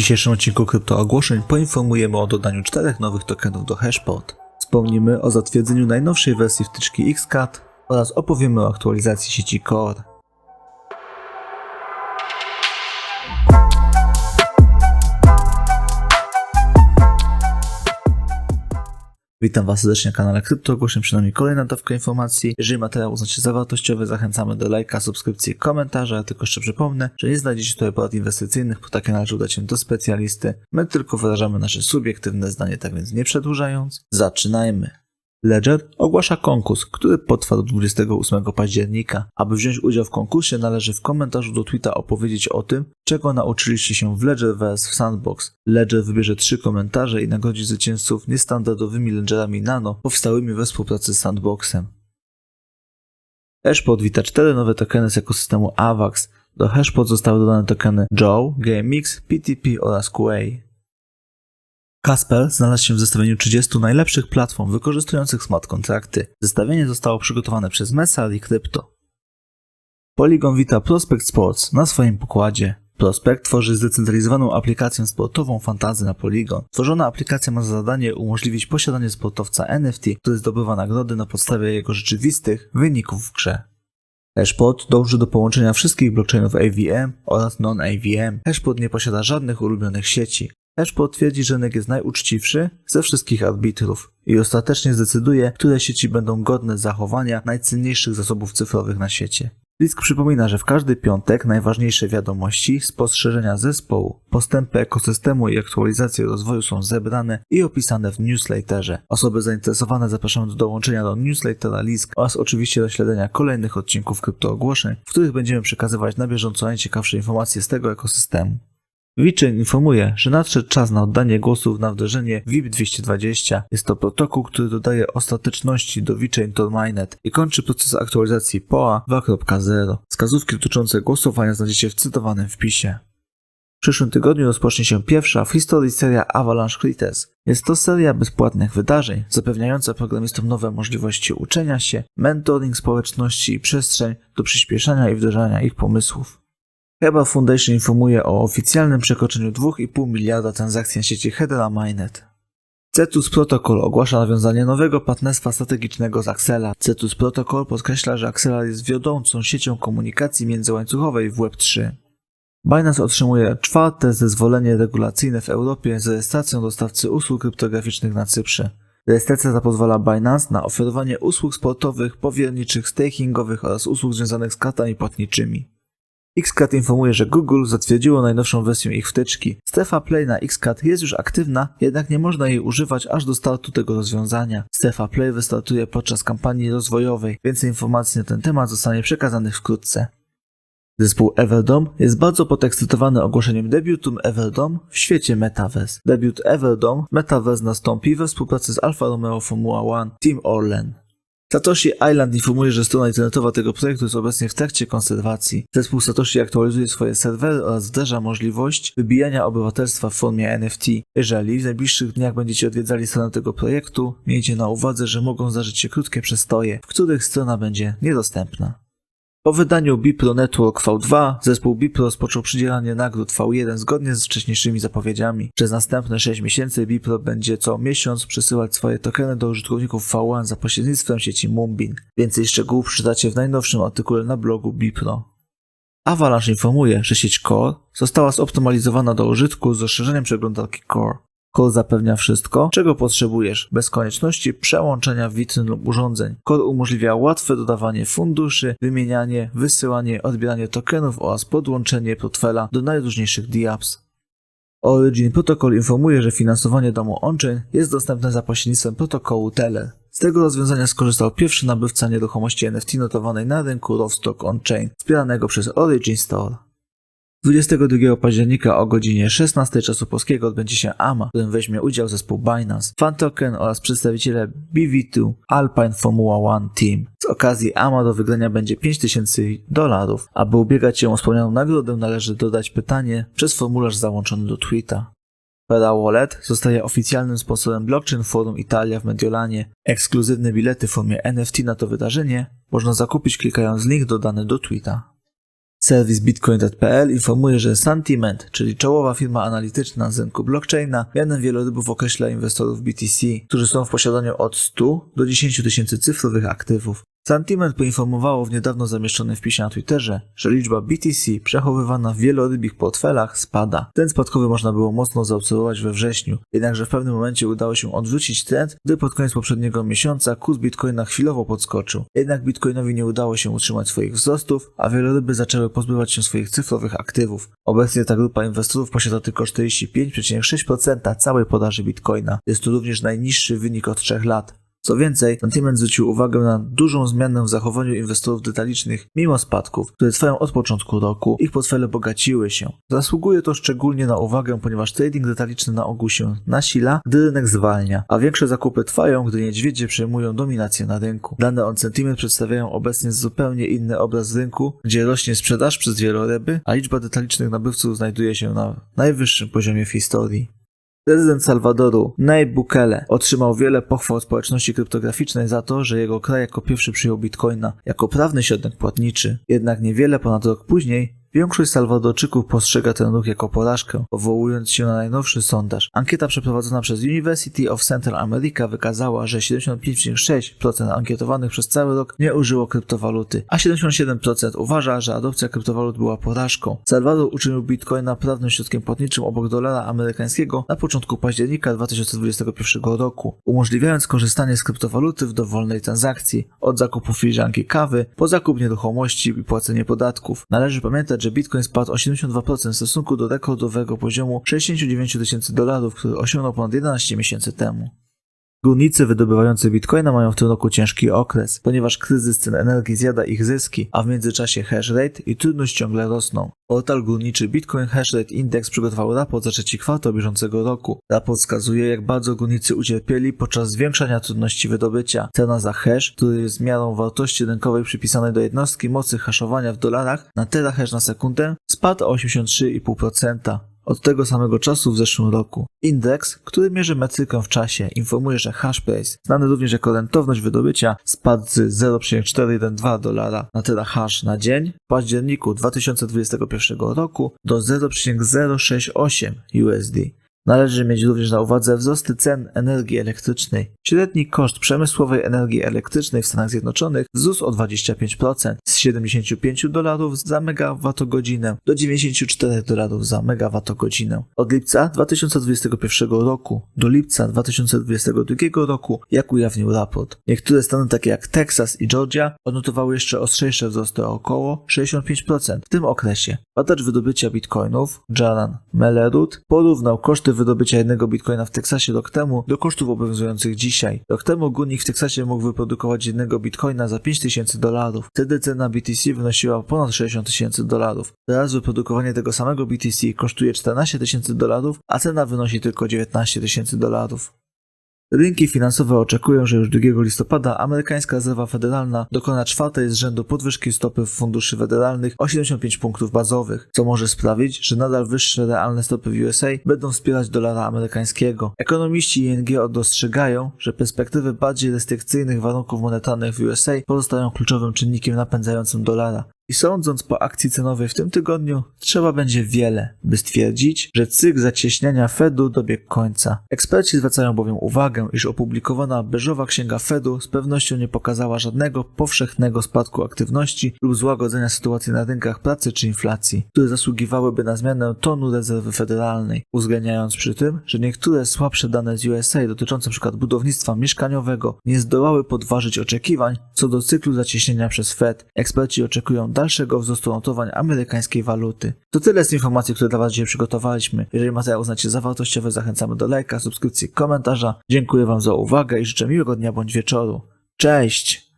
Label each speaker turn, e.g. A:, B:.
A: dzisiejszym odcinku kryptoogłoszeń poinformujemy o dodaniu 4 nowych tokenów do Hashpot. Wspomnimy o zatwierdzeniu najnowszej wersji wtyczki Xcat oraz opowiemy o aktualizacji sieci Core. Witam Was serdecznie na kanale kryptoogłoszeń, przynajmniej kolejna dawka informacji. Jeżeli materiał uznacie za wartościowy, zachęcamy do lajka, subskrypcji i komentarza. Ja tylko jeszcze przypomnę, że nie znajdziecie tutaj porad inwestycyjnych, bo takie należy udać się do specjalisty. My tylko wyrażamy nasze subiektywne zdanie, tak więc nie przedłużając, zaczynajmy. Ledger ogłasza konkurs, który potrwa do 28 października. Aby wziąć udział w konkursie, należy w komentarzu do tweeta opowiedzieć o tym, czego nauczyliście się w Ledgerverse w Sandbox. Ledger wybierze 3 komentarze i nagrodzi zwycięzców niestandardowymi ledgerami Nano powstałymi we współpracy z Sandboxem. Hashpot wita 4 nowe tokeny z ekosystemu AVAX. Do Hashpot zostały dodane tokeny Joe, GameX, PTP oraz Quay. Casper znalazł się w zestawieniu 30 najlepszych platform wykorzystujących smart kontrakty. Zestawienie zostało przygotowane przez Messari Crypto. Polygon wita Prospect Sports na swoim pokładzie. Prospect tworzy zdecentralizowaną aplikację sportową Fantasy na Polygon. Tworzona aplikacja ma za zadanie umożliwić posiadanie sportowca NFT, który zdobywa nagrody na podstawie jego rzeczywistych wyników w grze. Hashpot dąży do połączenia wszystkich blockchainów AVM oraz non-AVM. Hashpot nie posiada żadnych ulubionych sieci. Hashpot twierdzi, że rynek jest najuczciwszy ze wszystkich arbitrów i ostatecznie zdecyduje, które sieci będą godne zachowania najcenniejszych zasobów cyfrowych na świecie. Lisk przypomina, że w każdy piątek najważniejsze wiadomości, spostrzeżenia zespołu, postępy ekosystemu i aktualizacje rozwoju są zebrane i opisane w newsletterze. Osoby zainteresowane zapraszamy do dołączenia do newslettera Lisk oraz oczywiście do śledzenia kolejnych odcinków kryptoogłoszeń, w których będziemy przekazywać na bieżąco najciekawsze informacje z tego ekosystemu. VeChain informuje, że nadszedł czas na oddanie głosów na wdrożenie VIP220. Jest to protokół, który dodaje ostateczności do VeChain Tor Mainnet i kończy proces aktualizacji POA 2.0. Wskazówki dotyczące głosowania znajdziecie w cytowanym wpisie. W przyszłym tygodniu rozpocznie się pierwsza w historii seria Avalanche Critters. Jest to seria bezpłatnych wydarzeń, zapewniająca programistom nowe możliwości uczenia się, mentoring społeczności i przestrzeń do przyspieszania i wdrażania ich pomysłów. Hedera Foundation informuje o oficjalnym przekroczeniu 2,5 miliarda transakcji na sieci Hedera Mainnet. Cetus Protocol ogłasza nawiązanie nowego partnerstwa strategicznego z Axelar. Cetus Protocol podkreśla, że Axelar jest wiodącą siecią komunikacji międzyłańcuchowej w Web3. Binance otrzymuje 4. zezwolenie regulacyjne w Europie z rejestracją dostawcy usług kryptograficznych na Cyprze. Rejestracja ta pozwala Binance na oferowanie usług sportowych, powierniczych, stakingowych oraz usług związanych z kartami płatniczymi. Xcat informuje, że Google zatwierdziło najnowszą wersję ich wtyczki. Strefa Play na Xcat jest już aktywna, jednak nie można jej używać aż do startu tego rozwiązania. Strefa Play wystartuje podczas kampanii rozwojowej. Więcej informacji na ten temat zostanie przekazanych wkrótce. Zespół Everdome jest bardzo podekscytowany ogłoszeniem debiutu Everdome w świecie Metaverse. Debiut Everdome w Metaverse nastąpi we współpracy z Alfa Romeo Formula One Team Orlen. Satoshi Island informuje, że strona internetowa tego projektu jest obecnie w trakcie konserwacji. Zespół Satoshi aktualizuje swoje serwery oraz wdraża możliwość wybijania obywatelstwa w formie NFT. Jeżeli w najbliższych dniach będziecie odwiedzali stronę tego projektu, miejcie na uwadze, że mogą zdarzyć się krótkie przestoje, w których strona będzie niedostępna. Po wydaniu Bipro Network V2 zespół Bipro rozpoczął przydzielanie nagród V1 zgodnie z wcześniejszymi zapowiedziami. Przez następne 6 miesięcy Bipro będzie co miesiąc przesyłać swoje tokeny do użytkowników V1 za pośrednictwem sieci Moonbeam. Więcej szczegółów przeczytacie w najnowszym artykule na blogu Bipro. Avalanche informuje, że sieć Core została zoptymalizowana do użytku z rozszerzeniem przeglądarki Core. Core zapewnia wszystko, czego potrzebujesz, bez konieczności przełączenia witryn lub urządzeń. Core umożliwia łatwe dodawanie funduszy, wymienianie, wysyłanie, odbieranie tokenów oraz podłączenie portfela do najróżniejszych dApps. Origin Protocol informuje, że finansowanie domu on-chain jest dostępne za pośrednictwem protokołu Teller. Z tego rozwiązania skorzystał pierwszy nabywca nieruchomości NFT notowanej na rynku Rostock On-chain, wspieranego przez Origin Store. 22 października o godzinie 16 czasu polskiego odbędzie się AMA, w którym weźmie udział zespół Binance, FanToken oraz przedstawiciele BV2 Alpine Formula One Team. Z okazji AMA do wygrania będzie $5000. Aby ubiegać się o wspomnianą nagrodę, należy dodać pytanie przez formularz załączony do tweeta. Pera Wallet zostaje oficjalnym sponsorem Blockchain Forum Italia w Mediolanie. Ekskluzywne bilety w formie NFT na to wydarzenie można zakupić klikając link dodany do tweeta. Serwis bitcoin.pl informuje, że Santiment, czyli czołowa firma analityczna z rynku blockchaina, mianem wielorybów określa inwestorów BTC, którzy są w posiadaniu od 100 do 10 tysięcy cyfrowych aktywów. Santiment poinformowało w niedawno zamieszczonym wpisie na Twitterze, że liczba BTC przechowywana w wielorybich portfelach spada. Ten spadkowy można było mocno zaobserwować we wrześniu, jednakże w pewnym momencie udało się odwrócić trend, gdy pod koniec poprzedniego miesiąca kurs bitcoina chwilowo podskoczył. Jednak bitcoinowi nie udało się utrzymać swoich wzrostów, a wieloryby zaczęły pozbywać się swoich cyfrowych aktywów. Obecnie ta grupa inwestorów posiada tylko 45,6% całej podaży bitcoina. Jest to również najniższy wynik od 3 lat. Co więcej, Santiment zwrócił uwagę na dużą zmianę w zachowaniu inwestorów detalicznych mimo spadków, które trwają od początku roku. Ich portfele bogaciły się. Zasługuje to szczególnie na uwagę, ponieważ trading detaliczny na ogół się nasila, gdy rynek zwalnia, a większe zakupy trwają, gdy niedźwiedzie przejmują dominację na rynku. Dane od Santiment przedstawiają obecnie zupełnie inny obraz rynku, gdzie rośnie sprzedaż przez wieloryby, a liczba detalicznych nabywców znajduje się na najwyższym poziomie w historii. Prezydent Salwadoru, Nayib Bukele, otrzymał wiele pochwał od społeczności kryptograficznej za to, że jego kraj jako pierwszy przyjął bitcoina jako prawny środek płatniczy. Jednak niewiele ponad rok później większość Salwadorczyków postrzega ten ruch jako porażkę, powołując się na najnowszy sondaż. Ankieta przeprowadzona przez University of Central America wykazała, że 75,6% ankietowanych przez cały rok nie użyło kryptowaluty, a 77% uważa, że adopcja kryptowalut była porażką. Salwador uczynił bitcoina prawnym środkiem płatniczym obok dolara amerykańskiego na początku października 2021 roku, umożliwiając korzystanie z kryptowaluty w dowolnej transakcji, od zakupu filiżanki kawy po zakup nieruchomości i płacenie podatków. Należy pamiętać, że Bitcoin spadł o 72% w stosunku do rekordowego poziomu $69 tysięcy, który osiągnął ponad 11 miesięcy temu. Górnicy wydobywający bitcoina mają w tym roku ciężki okres, ponieważ kryzys cen energii zjada ich zyski, a w międzyczasie hashrate i trudność ciągle rosną. Portal górniczy Bitcoin Hashrate Index przygotował raport za trzeci kwartał bieżącego roku. Raport wskazuje, jak bardzo górnicy ucierpieli podczas zwiększania trudności wydobycia. Cena za hash, który jest miarą wartości rynkowej przypisanej do jednostki mocy haszowania w dolarach na terahash na sekundę, spadł o 83,5%. Od tego samego czasu w zeszłym roku. Indeks, który mierzy metrykę w czasie, informuje, że hash price, znany również jako rentowność wydobycia, spadł z 0,412 dolara na terahash na dzień w październiku 2021 roku do 0,068 USD. Należy mieć również na uwadze wzrosty cen energii elektrycznej. Średni koszt przemysłowej energii elektrycznej w Stanach Zjednoczonych wzrósł o 25%, z 75 dolarów za megawattogodzinę do 94 dolarów za megawattogodzinę. Od lipca 2021 roku do lipca 2022 roku, jak ujawnił raport. Niektóre stany takie jak Teksas i Georgia odnotowały jeszcze ostrzejsze wzrosty o około 65% w tym okresie. Badacz wydobycia bitcoinów, Jaran Mellerud, porównał koszty wydobycia jednego bitcoina w Teksasie rok temu do kosztów obowiązujących dzisiaj. Rok temu górnik w Teksasie mógł wyprodukować jednego bitcoina za $5000. Wtedy cena BTC wynosiła ponad $60,000. Teraz wyprodukowanie tego samego BTC kosztuje $14,000, a cena wynosi tylko $19,000. Rynki finansowe oczekują, że już 2 listopada amerykańska rezerwa federalna dokona 4. z rzędu podwyżki stopy funduszy federalnych o 75 punktów bazowych, co może sprawić, że nadal wyższe realne stopy w USA będą wspierać dolara amerykańskiego. Ekonomiści ING dostrzegają, że perspektywy bardziej restrykcyjnych warunków monetarnych w USA pozostają kluczowym czynnikiem napędzającym dolara. I sądząc po akcji cenowej w tym tygodniu, trzeba będzie wiele, by stwierdzić, że cykl zacieśniania Fedu dobiegł końca. Eksperci zwracają bowiem uwagę, iż opublikowana beżowa księga Fedu z pewnością nie pokazała żadnego powszechnego spadku aktywności lub złagodzenia sytuacji na rynkach pracy czy inflacji, które zasługiwałyby na zmianę tonu rezerwy federalnej, uwzględniając przy tym, że niektóre słabsze dane z USA dotyczące np. budownictwa mieszkaniowego nie zdołały podważyć oczekiwań co do cyklu zacieśnienia przez Fed. Eksperci oczekują dalszego wzrostu notowań amerykańskiej waluty. To tyle z informacji, które dla Was dzisiaj przygotowaliśmy. Jeżeli materiał uznacie za wartościowy, zachęcamy do lajka, subskrypcji, komentarza. Dziękuję Wam za uwagę i życzę miłego dnia bądź wieczoru. Cześć!